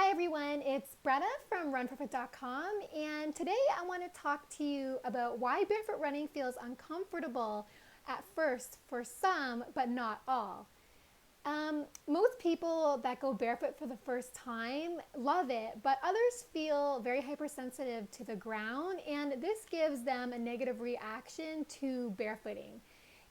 Hi everyone, it's Bretta from runforefoot.com, and today I want to talk to you about why barefoot running feels uncomfortable at first for some, but not all. Most people that go barefoot for the first time love it, but others feel very hypersensitive to the ground, and this gives them a negative reaction to barefooting.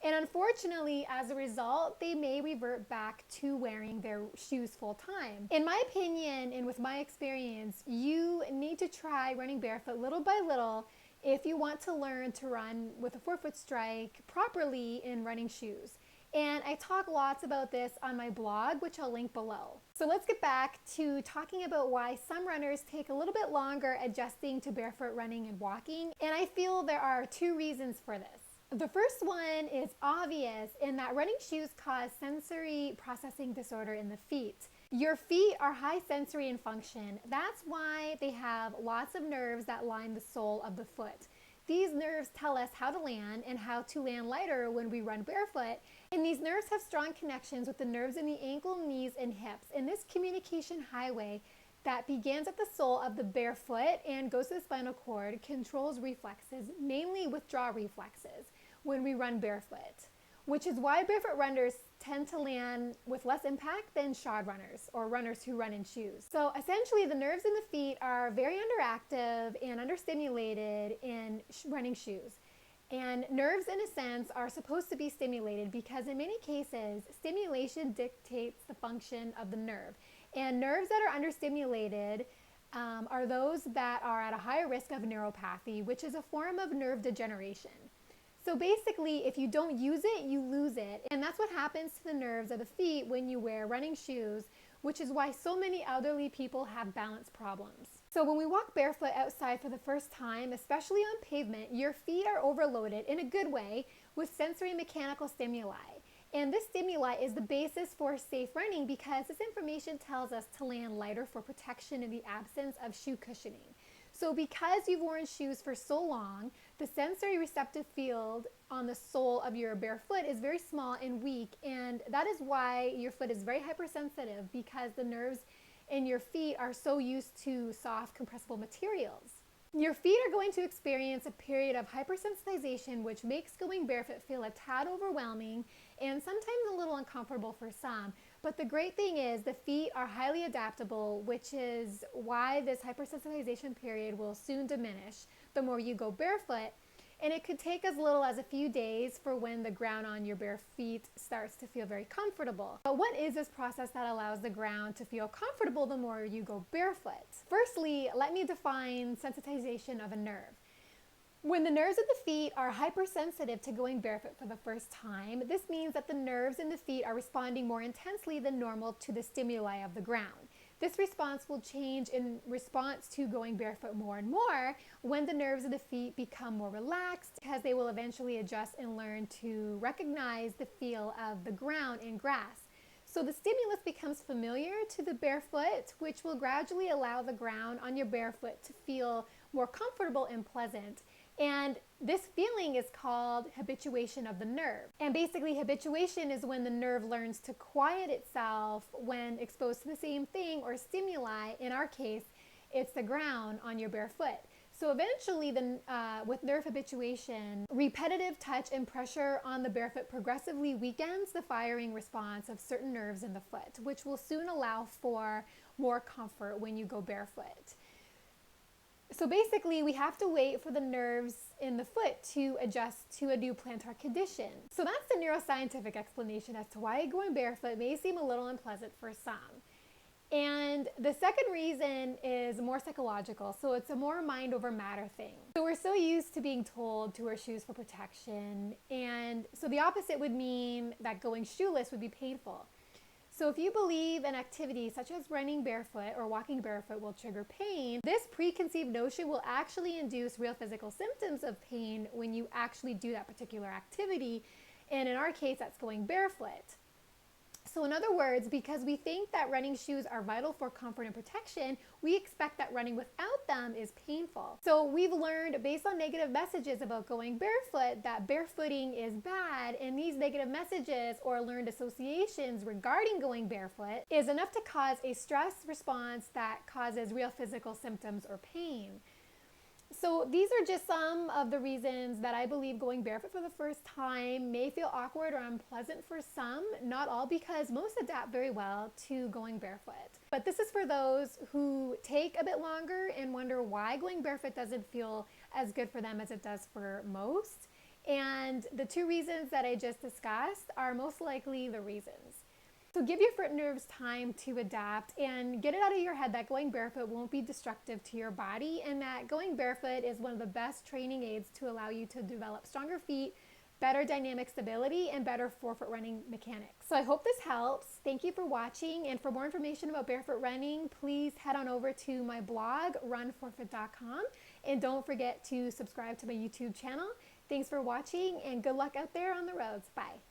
And unfortunately, as a result, they may revert back to wearing their shoes full time. In my opinion, and with my experience, you need to try running barefoot little by little if you want to learn to run with a forefoot strike properly in running shoes. And I talk lots about this on my blog, which I'll link below. So let's get back to talking about why some runners take a little bit longer adjusting to barefoot running and walking. And I feel there are two reasons for this. The first one is obvious in that running shoes cause sensory processing disorder in the feet. Your feet are high sensory in function. That's why they have lots of nerves that line the sole of the foot. These nerves tell us how to land and how to land lighter when we run barefoot. And these nerves have strong connections with the nerves in the ankle, knees, and hips. And this communication highway that begins at the sole of the bare foot and goes to the spinal cord controls reflexes, mainly withdrawal reflexes, when we run barefoot, which is why barefoot runners tend to land with less impact than shod runners or runners who run in shoes. So essentially the nerves in the feet are very underactive and understimulated in running shoes. And nerves, in a sense, are supposed to be stimulated because in many cases, stimulation dictates the function of the nerve. And nerves that are understimulated are those that are at a higher risk of neuropathy, which is a form of nerve degeneration. So basically, if you don't use it, you lose it. And that's what happens to the nerves of the feet when you wear running shoes, which is why so many elderly people have balance problems. So when we walk barefoot outside for the first time, especially on pavement, your feet are overloaded in a good way with sensory mechanical stimuli. And this stimuli is the basis for safe running because this information tells us to land lighter for protection in the absence of shoe cushioning. So because you've worn shoes for so long, the sensory receptive field on the sole of your bare foot is very small and weak, and that is why your foot is very hypersensitive because the nerves in your feet are so used to soft compressible materials. Your feet are going to experience a period of hypersensitization, which makes going barefoot feel a tad overwhelming and sometimes a little uncomfortable for some. But the great thing is the feet are highly adaptable, which is why this hypersensitization period will soon diminish the more you go barefoot. And it could take as little as a few days for when the ground on your bare feet starts to feel very comfortable. But what is this process that allows the ground to feel comfortable the more you go barefoot? Firstly, let me define sensitization of a nerve. When the nerves of the feet are hypersensitive to going barefoot for the first time, this means that the nerves in the feet are responding more intensely than normal to the stimuli of the ground. This response will change in response to going barefoot more and more when the nerves of the feet become more relaxed, because they will eventually adjust and learn to recognize the feel of the ground and grass. So the stimulus becomes familiar to the barefoot, which will gradually allow the ground on your barefoot to feel more comfortable and pleasant. And this feeling is called habituation of the nerve. And basically habituation is when the nerve learns to quiet itself when exposed to the same thing or stimuli. In our case, it's the ground on your bare foot. So eventually, with nerve habituation, repetitive touch and pressure on the barefoot progressively weakens the firing response of certain nerves in the foot, which will soon allow for more comfort when you go barefoot. So basically, we have to wait for the nerves in the foot to adjust to a new plantar condition. So that's the neuroscientific explanation as to why going barefoot may seem a little unpleasant for some. And the second reason is more psychological. So it's a more mind over matter thing. So we're so used to being told to wear shoes for protection. And so the opposite would mean that going shoeless would be painful. So if you believe an activity such as running barefoot or walking barefoot will trigger pain, this preconceived notion will actually induce real physical symptoms of pain when you actually do that particular activity. And in our case, that's going barefoot. So in other words, because we think that running shoes are vital for comfort and protection, we expect that running without them is painful. So we've learned based on negative messages about going barefoot that barefooting is bad, and these negative messages or learned associations regarding going barefoot is enough to cause a stress response that causes real physical symptoms or pain. So these are just some of the reasons that I believe going barefoot for the first time may feel awkward or unpleasant for some, not all, because most adapt very well to going barefoot. But this is for those who take a bit longer and wonder why going barefoot doesn't feel as good for them as it does for most. And the two reasons that I just discussed are most likely the reasons. So give your foot nerves time to adapt and get it out of your head that going barefoot won't be destructive to your body, and that going barefoot is one of the best training aids to allow you to develop stronger feet, better dynamic stability, and better forefoot running mechanics. So I hope this helps. Thank you for watching, and for more information about barefoot running, please head on over to my blog, runforefoot.com, and don't forget to subscribe to my YouTube channel. Thanks for watching, and good luck out there on the roads. Bye.